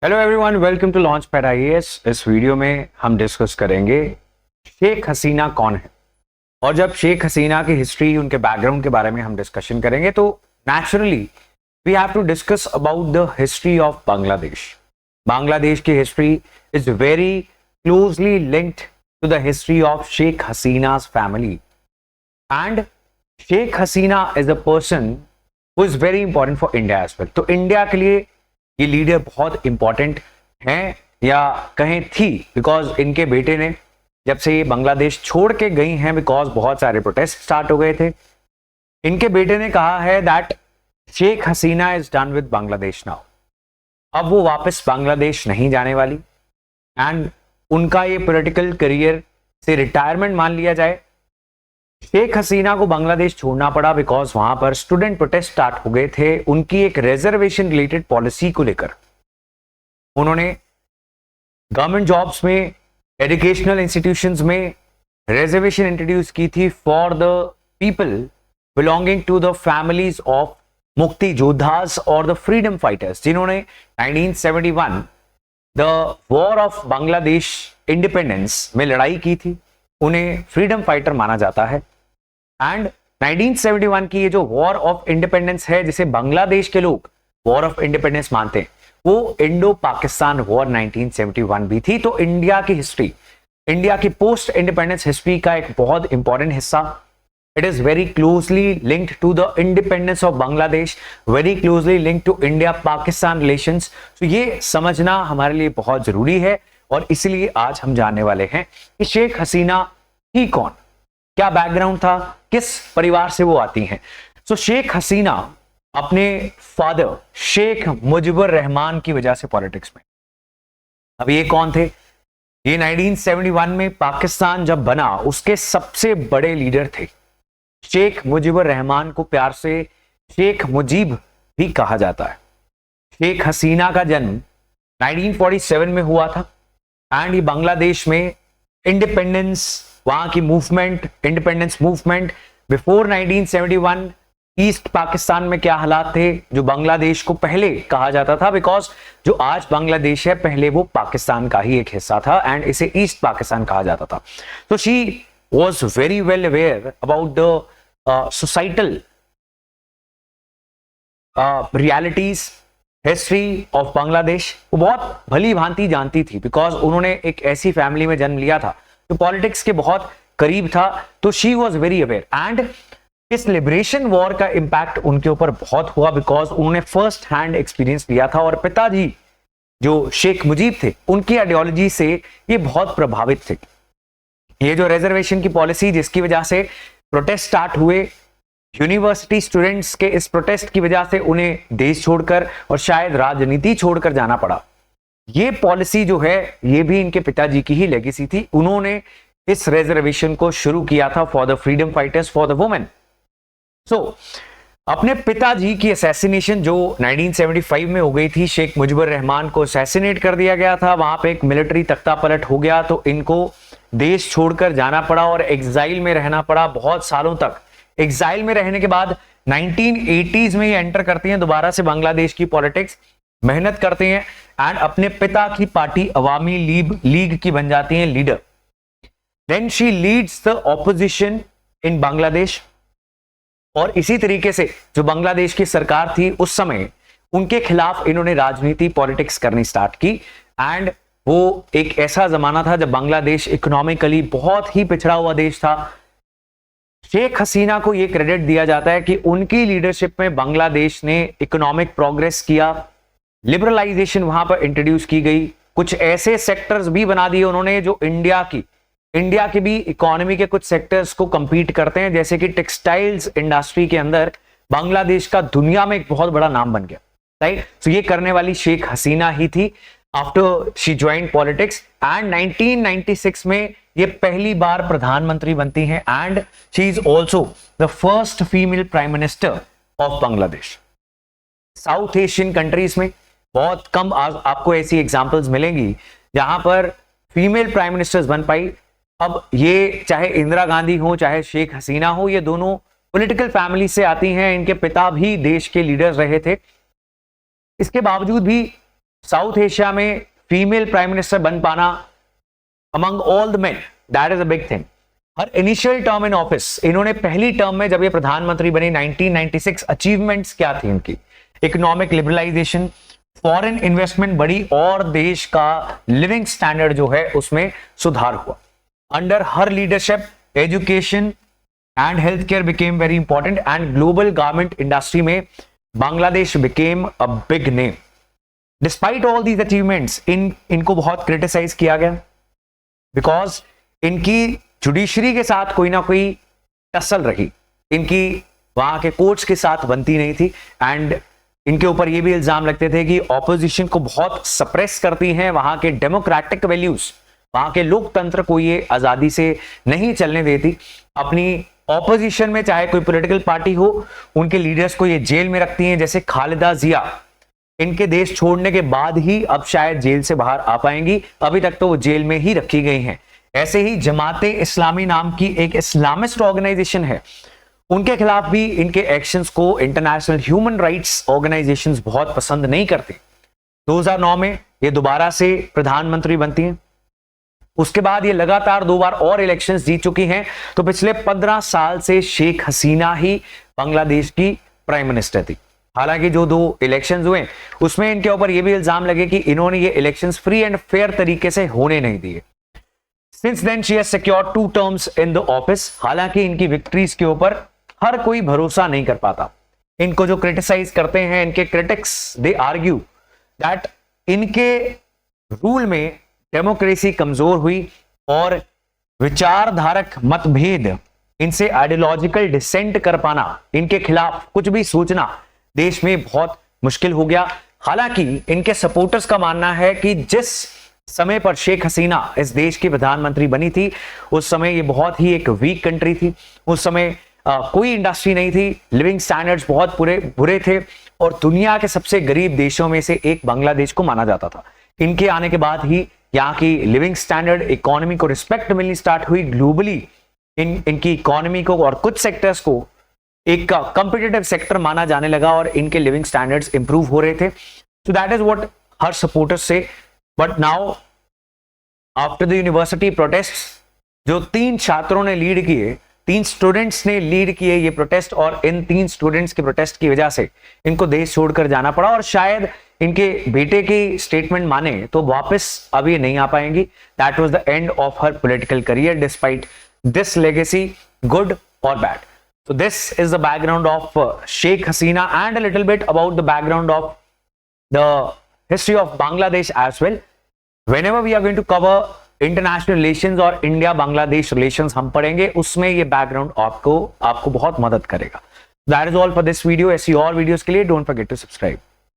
Hello everyone, welcome to Launchpad IAS. इस video में हम डिस्कस करेंगे शेख हसीना कौन है। और जब शेख हसीना की हिस्ट्री, उनके बैकग्राउंड के बारे में हम डिस्कशन करेंगे तो naturally we have to discuss about the history of Bangladesh. Bangladesh की history is very closely linked to the history of Sheikh Hasina's family and Sheikh Hasina is a person who is very important for India as well. तो India के लिए ये leader बहुत important हैं या कहें थी, बिकॉज इनके बेटे ने जब से ये बांग्लादेश छोड़ के गई हैं, बिकॉज बहुत सारे प्रोटेस्ट स्टार्ट हो गए थे, इनके बेटे ने कहा है that Sheikh Hasina is done with Bangladesh now. अब वो वापस बांग्लादेश नहीं जाने वाली एंड उनका ये पॉलिटिकल करियर से रिटायरमेंट मान लिया जाए। शेख हसीना को बांग्लादेश छोड़ना पड़ा बिकॉज वहां पर स्टूडेंट प्रोटेस्ट स्टार्ट हो गए थे उनकी एक रिजर्वेशन रिलेटेड पॉलिसी को लेकर। उन्होंने गवर्नमेंट जॉब्स में, एजुकेशनल इंस्टीट्यूशंस में रिजर्वेशन इंट्रोड्यूस की थी for the people belonging to the families of मुक्ति योद्धास और द फ्रीडम फाइटर्स, जिन्होंने 1971 the war of Bangladesh independence में लड़ाई की थी। उन्हें फ्रीडम फाइटर माना जाता है एंड 1971 की ये जो वॉर ऑफ इंडिपेंडेंस है, जिसे बांग्लादेश के लोग वॉर ऑफ इंडिपेंडेंस मानते हैं, वो इंडो पाकिस्तान वॉर 1971 भी थी। तो इंडिया की हिस्ट्री, इंडिया की पोस्ट इंडिपेंडेंस हिस्ट्री का एक बहुत इंपॉर्टेंट हिस्सा। It is very closely linked to the independence of Bangladesh, very closely linked to India Pakistan relations. तो ये समझना हमारे लिए बहुत जरूरी है और इसलिए आज हम जानने वाले हैं कि शेख हसीना ही कौन, क्या बैकग्राउंड था, किस परिवार से वो आती हैं। सो शेख हसीना अपने फादर शेख मुजिबुर रहमान की वजह से पॉलिटिक्स में। अब ये कौन थे? ये 1971 में पाकिस्तान जब बना उसके सबसे बड़े लीडर थे। शेख मुजिबुर रहमान को प्यार से शेख मुजीब भी कहा जाता है। शेख हसीना का जन्म 1947 में हुआ था एंड ये बांग्लादेश में इंडिपेंडेंस, वहां की movement, independence movement before 1971 east Pakistan में क्या हालात थे, जो बांग्लादेश को पहले कहा जाता था, बिकॉज जो आज बांग्लादेश है पहले वो पाकिस्तान का ही एक हिस्सा था एंड इसे ईस्ट पाकिस्तान कहा जाता था। तो she was very well aware about the societal realities, history of Bangladesh. वो बहुत भली भांति जानती थी बिकॉज उन्होंने एक ऐसी फैमिली में जन्म लिया था जो पॉलिटिक्स के बहुत करीब था। तो she was very aware and इस लिबरेशन वॉर का इंपैक्ट उनके ऊपर बहुत हुआ बिकॉज उन्होंने फर्स्ट हैंड एक्सपीरियंस लिया था और पिताजी जो शेख मुजीब थे उनकी आइडियोलॉजी से ये बहुत प्रभावित थे। ये जो रिजर्वेशन की पॉलिसी, जिसकी वजह से प्रोटेस्ट स्टार्ट हुए, यूनिवर्सिटी स्टूडेंट्स के इस प्रोटेस्ट की वजह से उन्हें देश छोड़कर और शायद राजनीति छोड़कर जाना पड़ा। ये पॉलिसी जो है ये भी इनके पिताजी की ही लेगेसी थी। उन्होंने इस रिजर्वेशन को शुरू किया था for the freedom fighters, for the women. So अपने पिताजी की असैसिनेशन जो 1975 में हो गई थी, शेख मुजिबुर रहमान को असैसिनेट कर दिया गया था, वहां पे एक मिलिट्री तख्ता पलट हो गया तो इनको देश छोड़कर जाना पड़ा और एग्जाइल में रहना पड़ा बहुत सालों तक। एग्जाइल में रहने के बाद 1980s में ये एंटर करती हैं दोबारा से बांग्लादेश की पॉलिटिक्स, मेहनत करते हैं एंड अपने पिता की पार्टी अवामी लीग की बन जाती हैं leader. Then she leads the opposition in Bangladesh और इसी तरीके से जो बांग्लादेश की सरकार थी उस समय, उनके खिलाफ इन्होंने राजनीति, पॉलिटिक्स करनी स्टार्ट की एंड वो एक ऐसा जमाना था जब बांग्लादेश इकोनॉमिकली बहुत ही पिछड़ा हुआ देश था। शेख हसीना को यह क्रेडिट दिया जाता है कि उनकी लीडरशिप में बांग्लादेश ने इकोनॉमिक प्रोग्रेस किया, लिबरलाइजेशन वहां पर इंट्रोड्यूस की गई, कुछ ऐसे सेक्टर्स भी बना दिए उन्होंने जो इंडिया की भी इकोनॉमी के कुछ सेक्टर्स को कंपीट करते हैं, जैसे कि टेक्सटाइल्स इंडस्ट्री के अंदर बांग्लादेश का दुनिया में एक बहुत बड़ा नाम बन गया, राइट। तो ये करने वाली शेख हसीना ही थी after she joined politics and 1996 में ये पहली बार प्रधानमंत्री बनती हैं and she is also the first female prime minister of Bangladesh. South Asian countries में बहुत कम आपको ऐसी एग्जांपल्स मिलेंगी जहां पर फीमेल प्राइम मिनिस्टर्स बन पाई। अब ये चाहे इंदिरा गांधी हो चाहे शेख हसीना हो, ये दोनों पॉलिटिकल फैमिली से आती हैं, इनके पिता भी देश के लीडर्स रहे थे। इसके बावजूद भी साउथ एशिया में फीमेल प्राइम मिनिस्टर बन पाना among all the main, that is a big thing. Her initial term in office, इन्होंने पहली टर्म में जब ये प्रधानमंत्री बनी 1996, अचीवमेंट्स क्या थी इनकी? इकोनॉमिक लिबरलाइजेशन, फॉरेन इन्वेस्टमेंट बढ़ी और देश का लिविंग स्टैंडर्ड जो है उसमें सुधार हुआ। Under her leadership education and health care became very important and global garment industry में Bangladesh became a big name. Despite all these achievements, इनको बहुत क्रिटिसाइज किया गया बिकॉज इनकी जुडिशरी के साथ कोई ना कोई टसल रही, इनकी वहां के कोर्ट्स के साथ बनती नहीं थी एंड इनके ऊपर ये भी इल्जाम लगते थे कि ऑपोजिशन को बहुत सप्रेस करती हैं, वहां के डेमोक्रेटिक वैल्यूज, वहां के लोकतंत्र को ये आजादी से नहीं चलने देती। अपनी ऑपोजिशन में चाहे कोई पॉलिटिकल पार्टी हो, उनके लीडर्स को ये जेल में रखती हैं, जैसे खालिदा जिया इनके देश छोड़ने के बाद ही अब शायद जेल से बाहर आ पाएंगी, अभी तक तो वो जेल में ही रखी गई हैं। ऐसे ही जमाते इस्लामी नाम की एक इस्लामिस्ट ऑर्गेनाइजेशन है, उनके खिलाफ भी इनके एक्शंस को इंटरनेशनल ह्यूमन राइट्स ऑर्गेनाइजेशंस बहुत पसंद नहीं करती। 2009 में ये दोबारा से प्रधानमंत्री बनती हैं, उसके बाद ये लगातार 2 बार और इलेक्शंस जीत चुकी हैं। तो पिछले 15 साल से शेख हसीना ही बांग्लादेश की प्राइम मिनिस्टर थी। हालांकि जो 2 इलेक्शंस हुए उसमें इनके ऊपर ये भी इल्जाम लगे कि इन्होंने ये इलेक्शंस फ्री एंड फेयर तरीके से होने नहीं दिए। Since then she has secured 2 terms in the office. हालांकि इनकी विक्ट्रीज के ऊपर हर कोई भरोसा नहीं कर पाता। इनको जो क्रिटिसाइज करते हैं, इनके क्रिटिक्स, दे आर्ग्यू दैट इनके रूल में डेमोक्रेसी कमजोर हुई और विचारधारक मतभेद, इनसे आइडियोलॉजिकल डिसेंट कर पाना, इनके खिलाफ कुछ भी सोचना देश में बहुत मुश्किल हो गया। हालांकि इनके सपोर्टर्स का मानना है कि जिस समय पर शेख हसीना इस देश की प्रधानमंत्री बनी थी, उस समय ये बहुत ही एक वीक कंट्री थी। उस समय कोई इंडस्ट्री नहीं थी, लिविंग स्टैंडर्ड्स बहुत बुरे थे और दुनिया के सबसे गरीब देशों में से एक बांग्लादेश को माना जाता था। इनके आने के बाद ही यहाँ की लिविंग स्टैंडर्ड, इकोनॉमी को रिस्पेक्ट मिलनी स्टार्ट हुई ग्लोबली। इनकी इकोनॉमी को और कुछ सेक्टर्स को एक कॉम्पिटिटिव सेक्टर माना जाने लगा और इनके लिविंग स्टैंडर्ड्स इंप्रूव हो रहे थे। So that is what her supporters से। But now after the university protest, जो 3 छात्रों ने लीड किए, 3 स्टूडेंट्स ने लीड किए ये प्रोटेस्ट, और इन 3 स्टूडेंट्स के प्रोटेस्ट की वजह से इनको देश छोड़कर जाना पड़ा और शायद इनके बेटे की स्टेटमेंट माने तो वापस अब ये नहीं आ पाएंगी। That was the end of her political career despite this legacy, good और bad. So this is the background of Sheikh Hasina and a little bit about the background of the history of Bangladesh as well. Whenever we are going to cover international relations और India Bangladesh relations हम पढ़ेंगे, उसमें ये background आपको बहुत मदद करेगा। That is all for this video. ऐसी और वीडियोस के लिए don't forget to subscribe.